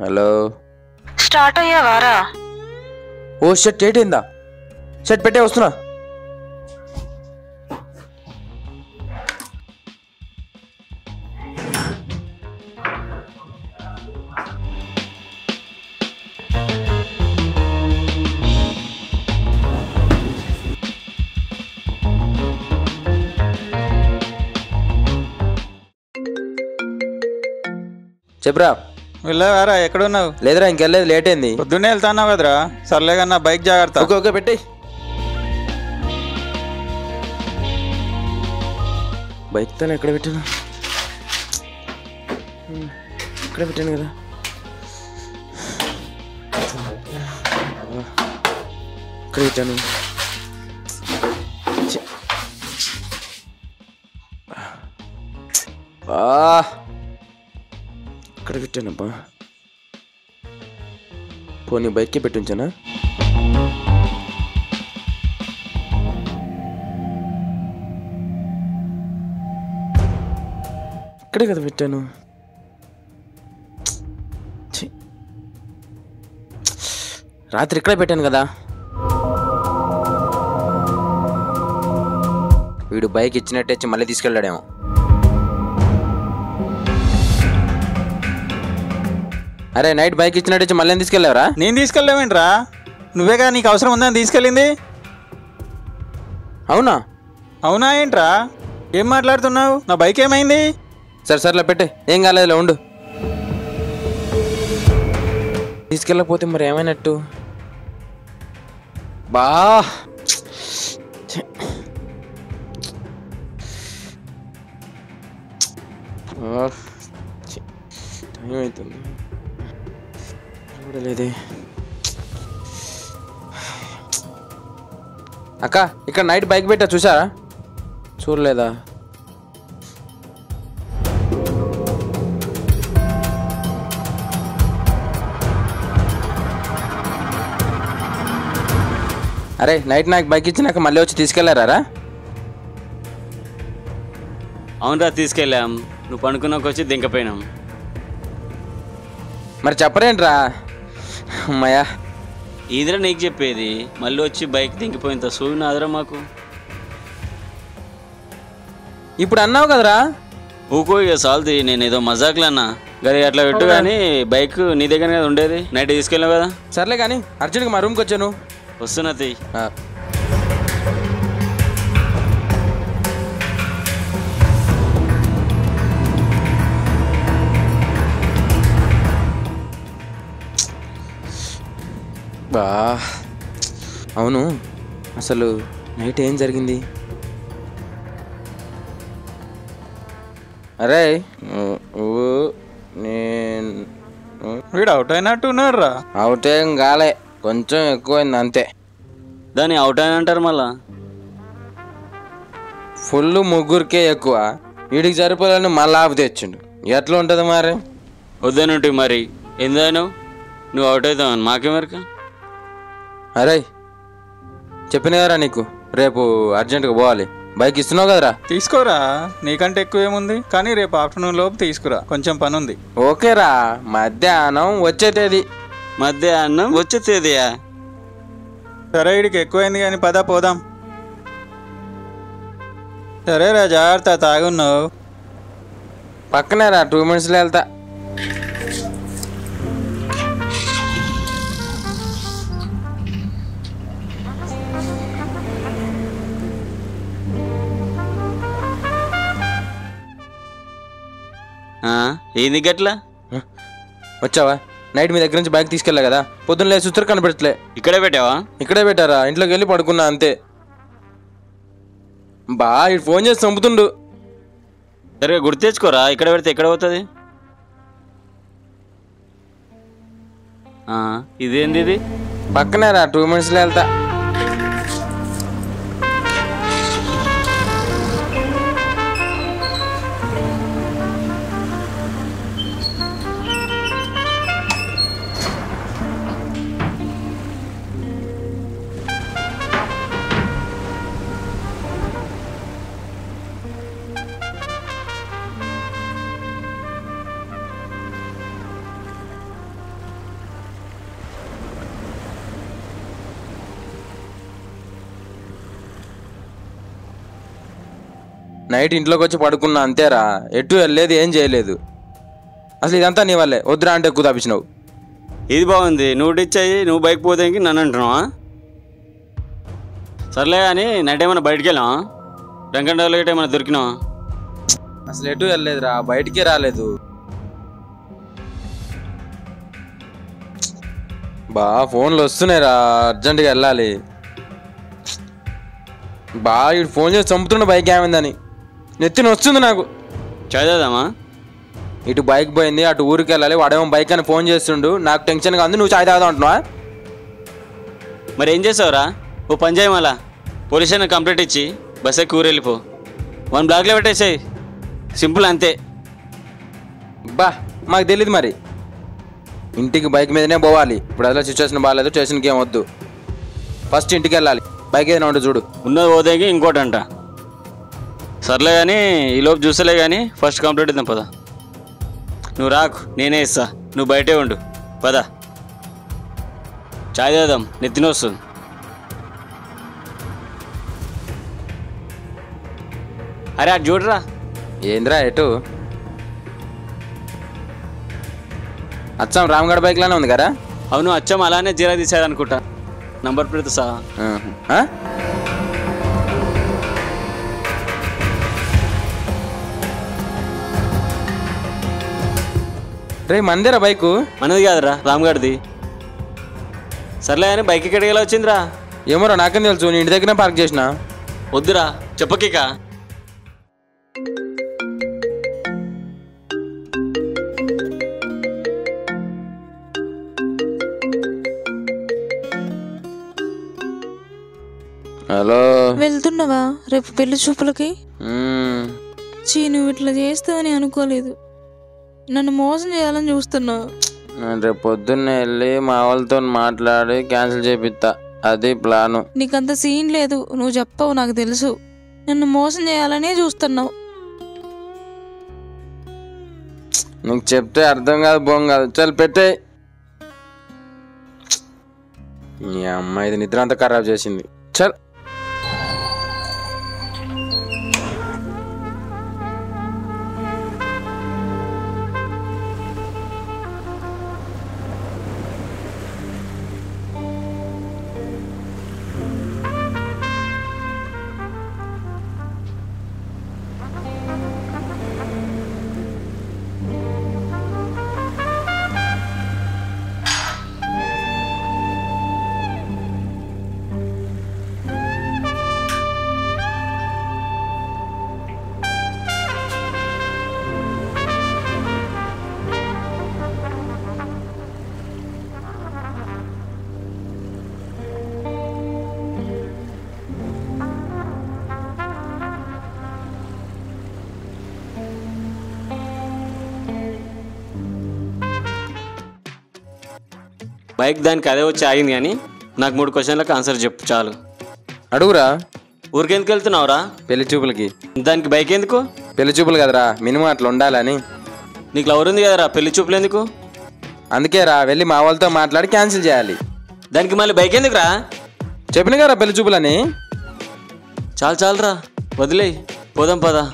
Hello start అయ్యావారా? ఓ shirt ఏటైందా? షర్ట్ పెట్టే వస్తున్నా. చెప్పరా. వెళ్ళావారా? ఎక్కడున్నావు? లేదురా ఇంకెళ్ళలేదు, లేట్ అయింది. పొద్దున్నే వెళ్తాన్నావు కదరా. సర్లే కన్నా బైక్ జాగ్రత్త. ఓకే ఓకే పెట్టి. బైక్ తను ఎక్కడ పెట్టాను? ఇక్కడ పెట్టాను కదా. ఇక్కడ పెట్టాను. ఇక్కడ పెట్టానబ్బా. పోనీ బైక్కి పెట్టి ఉంచానా? ఇక్కడే కదా పెట్టాను. రాత్రి ఇక్కడే పెట్టాను కదా. వీడు బైక్ ఇచ్చినట్టే ఇచ్చి మళ్ళీ తీసుకెళ్ళాడేమో. అరే నైట్ బైక్ ఇచ్చినట్టు ఇచ్చి మళ్ళీ తీసుకెళ్ళావరా? నేను తీసుకెళ్ళావేంట్రా? నువ్వేగా నీకు అవసరం ఉందని తీసుకెళ్ళింది. అవునా? అవునా ఏంట్రా? ఏం మాట్లాడుతున్నావు? నా బైక్ ఏమైంది? సరే సర్లే పెట్టే, ఏం కాలేదులే ఉండు. తీసుకెళ్ళకపోతే మరి ఏమైనట్టు? బా టైం అవుతుంది చూడలేదే. అక్క ఇక్కడ నైట్ బైక్ పెట్టా చూసారా? చూడలేదా? అరే నైట్ నాకు బైక్ ఇచ్చినాక మళ్ళీ వచ్చి తీసుకెళ్లారా? అవునరా తీసుకెళ్ళాం. నువ్వు పనుకున్నాక వచ్చి దింకపోయినాం. మరి చెప్పరేంట్రా? అమ్మాయ్యా ఈదిరా నీకు చెప్పేది. మళ్ళీ వచ్చి బైక్ దింకిపోయినంత సూవి నాదరా మాకు. ఇప్పుడు అన్నావు కదరా. ఊకో ఇక సాల్ది. నేను ఏదో మజాకులు అన్నా గది అట్లా పెట్టు. కానీ బైక్ నీ దగ్గర కదా ఉండేది. నైట్ తీసుకెళ్ళావు కదా. సర్లే కానీ అర్జెంట్గా మా రూమ్కి వచ్చాను. వస్తున్నా తీ. బా అవును, అసలు నైట్ ఏం జరిగింది? అరే నేను వీడు అవుట్ అయినట్టు ఉన్నాడు రా. అవుట్ ఏం కాలే, కొంచెం ఎక్కువైంది అంతే. దాన్ని అవుట్ అని అంటారు మళ్ళా. ఫుల్ ముగ్గురికే ఎక్కువ, వీడికి సరిపోలేని మళ్ళీ ఆపు తెచ్చిండు. ఎట్లా ఉంటుంది మరి? వద్దనుంటి మరి ఏందాను నువ్వు అవుట్ అవుతావని మాకేమరక. అరే చెప్పిన కదరా నీకు రేపు అర్జెంటుగా పోవాలి. బైక్ ఇస్తున్నావు కదరా. తీసుకోరా, నీకంటే ఎక్కువ ఏముంది. కానీ రేపు ఆఫ్టర్నూన్ లోపు తీసుకురా, కొంచెం పని ఉంది. ఓకేరా, మధ్యాహ్నం వచ్చే తేదీ. మధ్యాహ్నం వచ్చే తేదీయా? సరే వీడికి ఎక్కువైంది కానీ పదా పోదాం. సరేరా జాగ్రత్త, తాగున్నావు. పక్కనే రా, 2 minutesలో వెళ్తా. ఏంది గట్లా వచ్చావా? నైట్ మీ దగ్గర నుంచి బైక్ తీసుకెళ్ళా కదా, పొద్దున్న లేదు సుత్తరు కనపెట్టలే. ఇక్కడే పెట్టావా? ఇక్కడే పెట్టారా, ఇంట్లోకి వెళ్ళి పడుకున్నా అంతే. బా ఇటు ఫోన్ చేసి చంపుతుండు. సరే గుర్తు తెచ్చుకోరా, ఇక్కడ పెడితే ఎక్కడ పోతుంది? ఇదేంది ఇది? పక్కనే రా, 2 minutesలో వెళ్తా. నైట్ ఇంట్లోకి వచ్చి పడుకున్నా అంతేరా, ఎటు వెళ్ళలేదు, ఏం చేయలేదు. అసలు ఇదంతా నీ వల్లే, వద్దురా అంటే ఎక్కువ తప్పించినావు. ఇది బాగుంది, నువ్వు డిచ్ అయ్యి నువ్వు బైక్ పోతేకి నన్ను అంటున్నావా? సర్లే కానీ నైట్ ఏమైనా బయటికి వెళ్ళావా? వెంకటరావులో గట్ట ఏమైనా దొరికినావా? అసలు ఎటు వెళ్ళలేదురా, బయటికే రాలేదు. బా ఫోన్లు వస్తున్నాయిరా, అర్జెంటుగా వెళ్ళాలి. బా ఇటు ఫోన్ చేసి చంపుతుండే బైక్ ఏమైందని, నెత్తిన వస్తుంది నాకు. చదివేద్దామా? ఇటు బైక్ పోయింది, అటు ఊరికి వెళ్ళాలి, వాడేమో బైక్ అని ఫోన్ చేస్తుండు, నాకు టెన్షన్గా ఉంది. నువ్వు చాయ్ తాగుదాం అంటున్నావా? మరి ఏం చేసావురా? ఓ పని చేయ, మళ్ళా పోలీస్ స్టేషన్ కంప్లైంట్ ఇచ్చి బస్ ఎక్కి ఊరు వెళ్ళిపో. 1 బ్లాక్లో పెట్టేసాయి, సింపుల్ అంతే. బా మాకు తెలియదు మరి, ఇంటికి బైక్ మీదనే పోవాలి. ఇప్పుడు అసలు సిచ్యువేషన్ బాగాలేదు, స్టేషన్కి ఏం వద్దు, ఫస్ట్ ఇంటికి వెళ్ళాలి. బైక్ ఏదైనా ఉంటుంది చూడు. ఉన్నది పోదేకి ఇంకోటి అంట. సర్లే కానీ ఈలోపు చూసలే కానీ ఫస్ట్ కంప్లీట్ ఇద్దాం పద. నువ్వు రాకు, నేనే ఇస్తా, నువ్వు బయటే ఉండు. పద చాయ్ తాగుదాం, నెత్తిన వస్తుంది. అరే అటు చూడరా. ఏంద్రా ఎటు? అచ్చం రామ్గఢ్ బైక్లోనే ఉంది కదా? అవును, అచ్చం అలానే జీరా తీసాడనుకుంటా, నంబర్ ప్లేట్ సహా. రే మందిరా బైకు? మనది కాదురా, రామ్గఢ్ది. సర్లే కానీ బైక్ ఎక్కడికి ఎలా వచ్చిందిరా? ఏమోరా నాకేం తెలుసు, నీ ఇంటి దగ్గర పార్క్ చేసిన. వద్దురా చెప్పకిక. హలో, వెళ్తున్నావా రేపు పెళ్లి చూపులకి? నువ్వు ఇట్లా చేస్తావని అనుకోలేదు, నన్ను మోసం చేయాలని చూస్తున్నావు. నేను రేపు పొద్దున్నే వెళ్ళి మా వాళ్ళతో మాట్లాడి క్యాన్సిల్ చేపిస్తా, అది ప్లాను. నీకంత సీన్ లేదు, నువ్వు చెప్పవు, నాకు తెలుసు. నన్ను మోసం చేయాలనే చూస్తున్నావు. నీకు చెప్తే అర్థం కాదు, బోం కాదు. చల్ పెట్టే. ఈ అమ్మాయి ఇది నిద్ర అంతా ఖరాబ్ చేసింది. చల్. బైక్ దానికి అదే వచ్చి ఆగింది, కానీ నాకు 3 క్వశ్చన్లకు ఆన్సర్ చెప్పు చాలు. అడుగురా. ఊరికెందుకు వెళ్తున్నావురా? పెళ్లి చూపులకి. దానికి బైక్ ఎందుకు? పెళ్లి చూపులు కదరా, మినిమం అట్లా ఉండాలని. నీకు లవర్ ఉంది కదరా, పెళ్లి చూపులు ఎందుకు? అందుకే రా, వెళ్ళి మా వాళ్ళతో మాట్లాడి క్యాన్సిల్ చేయాలి. దానికి మళ్ళీ బైక్ ఎందుకురా? చెప్పిన కదా పెళ్లి చూపులని. చాలురా, వదిలేయి, పోదాం పదా.